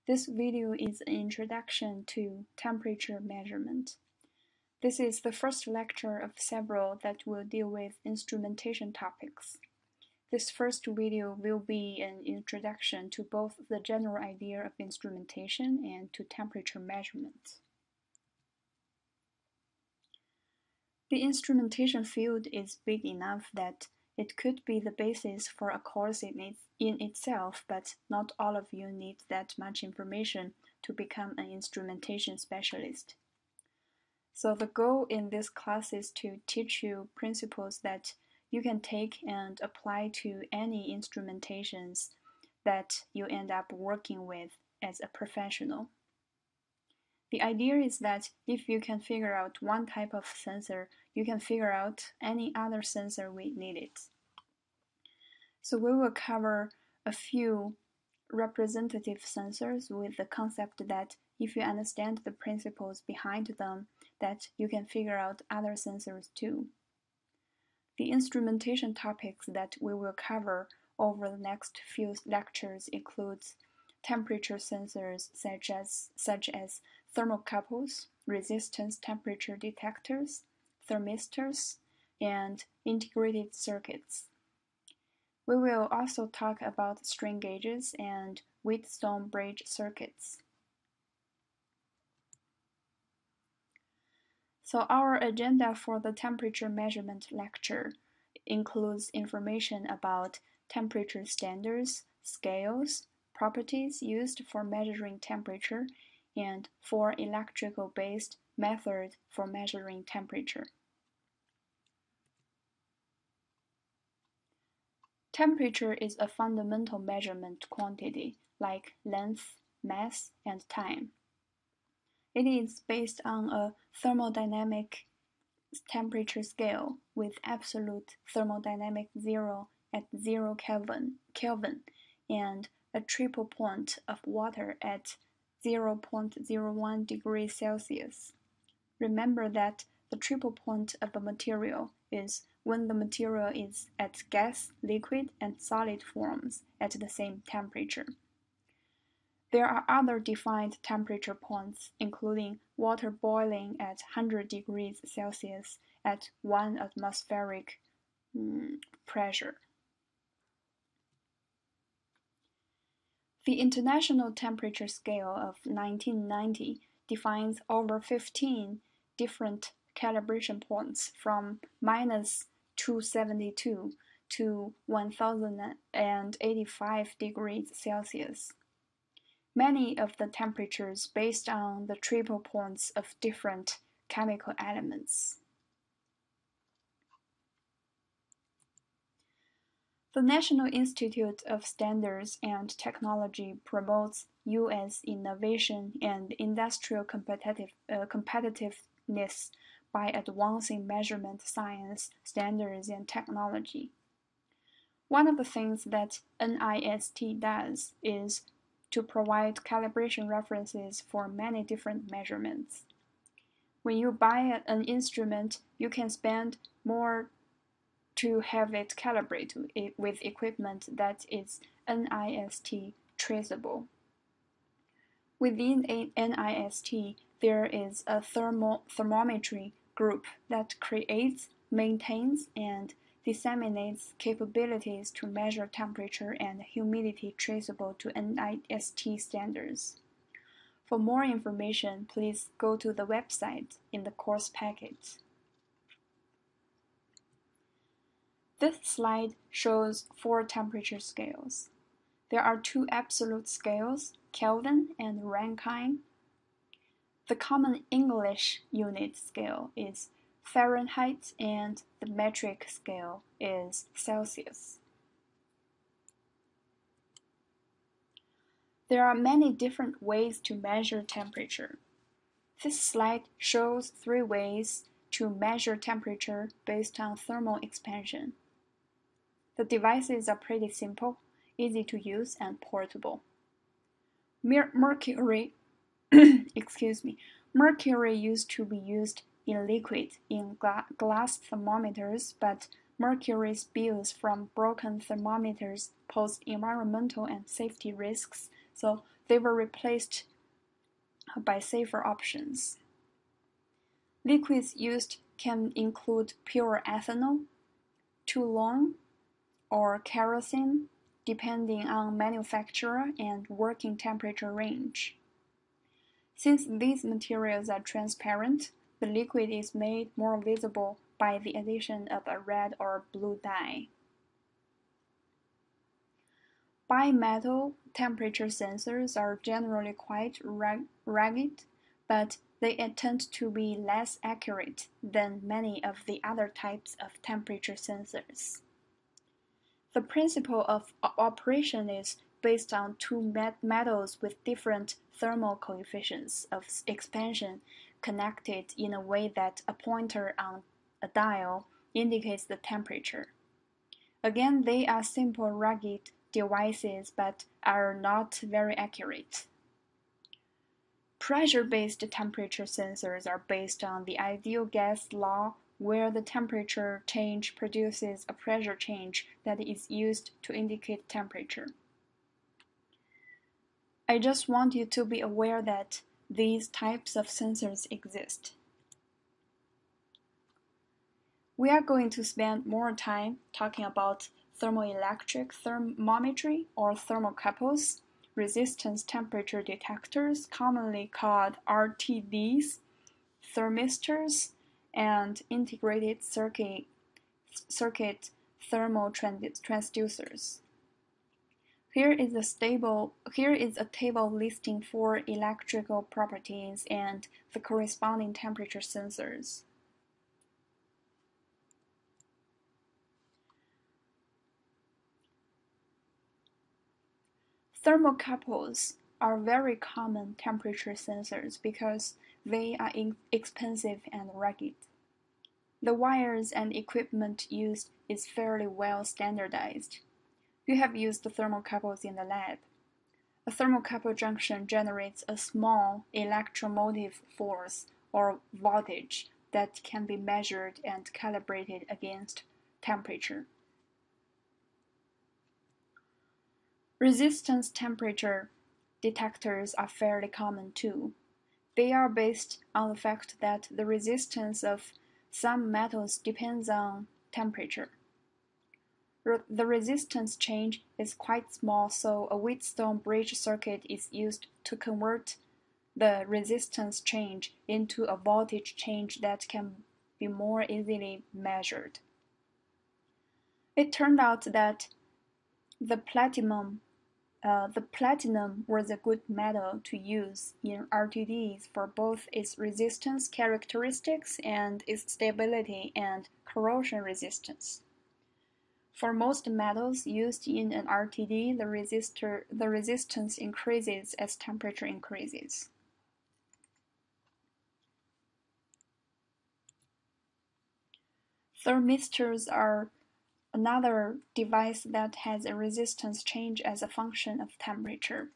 This video is an introduction to temperature measurement. This is the first lecture of several that will deal with instrumentation topics. This first video will be an introduction to both the general idea of instrumentation and to temperature measurement. The instrumentation field is big enough that it could be the basis for a course in itself, but not all of you need that much information to become an instrumentation specialist. So the goal in this class is to teach you principles that you can take and apply to any instrumentations that you end up working with as a professional. The idea is that if you can figure out one type of sensor, you can figure out any other sensor we needed. So we will cover a few representative sensors with the concept that if you understand the principles behind them, that you can figure out other sensors too. The instrumentation topics that we will cover over the next few lectures includes temperature sensors such as thermocouples, resistance temperature detectors, thermistors, and integrated circuits. We will also talk about strain gauges and Wheatstone bridge circuits. So our agenda for the temperature measurement lecture includes information about temperature standards, scales, properties used for measuring temperature, and 4 electrical-based methods for measuring temperature. Temperature is a fundamental measurement quantity like length, mass, and time. It is based on a thermodynamic temperature scale with absolute thermodynamic zero at 0 Kelvin and a triple point of water at 0.01 degrees Celsius. Remember that the triple point of a material is when the material is at gas, liquid, and solid forms at the same temperature. There are other defined temperature points, including water boiling at 100 degrees Celsius at 1 atmospheric pressure. The International Temperature Scale of 1990 defines over 15 different calibration points from -272 to 1085 degrees Celsius. Many of the temperatures based on the triple points of different chemical elements. The National Institute of Standards and Technology promotes U.S. innovation and industrial competitiveness by advancing measurement science, standards, and technology. One of the things that NIST does is to provide calibration references for many different measurements. When you buy an instrument, you can spend more to have it calibrated with equipment that is NIST traceable. Within NIST, there is a thermometry group that creates, maintains, and disseminates capabilities to measure temperature and humidity traceable to NIST standards. For more information, please go to the website in the course packet. This slide shows 4 temperature scales. There are 2 absolute scales, Kelvin and Rankine. The common English unit scale is Fahrenheit and the metric scale is Celsius. There are many different ways to measure temperature. This slide shows 3 ways to measure temperature based on thermal expansion. The devices are pretty simple, easy to use, and portable. Mercury Mercury used to be used in liquid in glass thermometers, but mercury spills from broken thermometers pose environmental and safety risks, so they were replaced by safer options. Liquids used can include pure ethanol, toluene, or kerosene, depending on manufacturer and working temperature range. Since these materials are transparent, the liquid is made more visible by the addition of a red or blue dye. Bimetal temperature sensors are generally quite rugged, but they tend to be less accurate than many of the other types of temperature sensors. The principle of operation is based on two metals with different thermal coefficients of expansion connected in a way that a pointer on a dial indicates the temperature. Again, they are simple rugged devices but are not very accurate. Pressure-based temperature sensors are based on the ideal gas law, where the temperature change produces a pressure change that is used to indicate temperature. I just want you to be aware that these types of sensors exist. We are going to spend more time talking about thermoelectric thermometry or thermocouples, resistance temperature detectors, commonly called RTDs, thermistors, and integrated circuit thermal transducers. Here is a table listing 4 electrical properties and the corresponding temperature sensors. Thermocouples are very common temperature sensors because they are inexpensive and rugged. The wires and equipment used is fairly well standardized. You have used the thermocouples in the lab. A thermocouple junction generates a small electromotive force or voltage that can be measured and calibrated against temperature. Resistance temperature detectors are fairly common too. They are based on the fact that the resistance of some metals depends on temperature. The resistance change is quite small, so a Wheatstone bridge circuit is used to convert the resistance change into a voltage change that can be more easily measured. It turned out that the platinum was a good metal to use in RTDs for both its resistance characteristics and its stability and corrosion resistance. For most metals used in an RTD, the resistance increases as temperature increases. Thermistors are another device that has a resistance change as a function of temperature.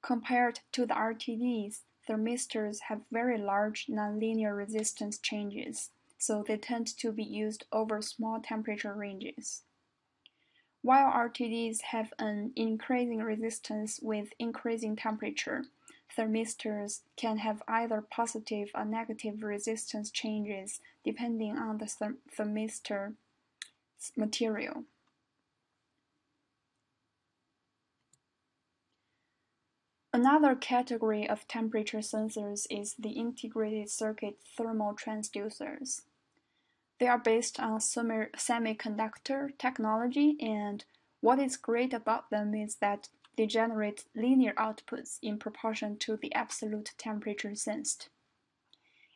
Compared to the RTDs, thermistors have very large nonlinear resistance changes, so they tend to be used over small temperature ranges. While RTDs have an increasing resistance with increasing temperature, thermistors can have either positive or negative resistance changes depending on the thermistor material. Another category of temperature sensors is the integrated circuit thermal transducers. They are based on semiconductor technology, and what is great about them is that they generate linear outputs in proportion to the absolute temperature sensed.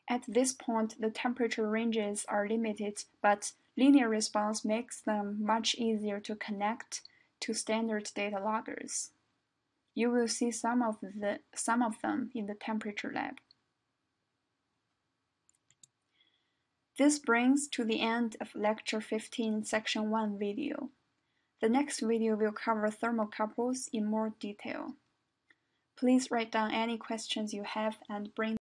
At this point, the temperature ranges are limited, but linear response makes them much easier to connect to standard data loggers. You will see some of them in the temperature lab. This brings to the end of Lecture 15, Section 1 video. The next video will cover thermocouples in more detail. Please write down any questions you have and bring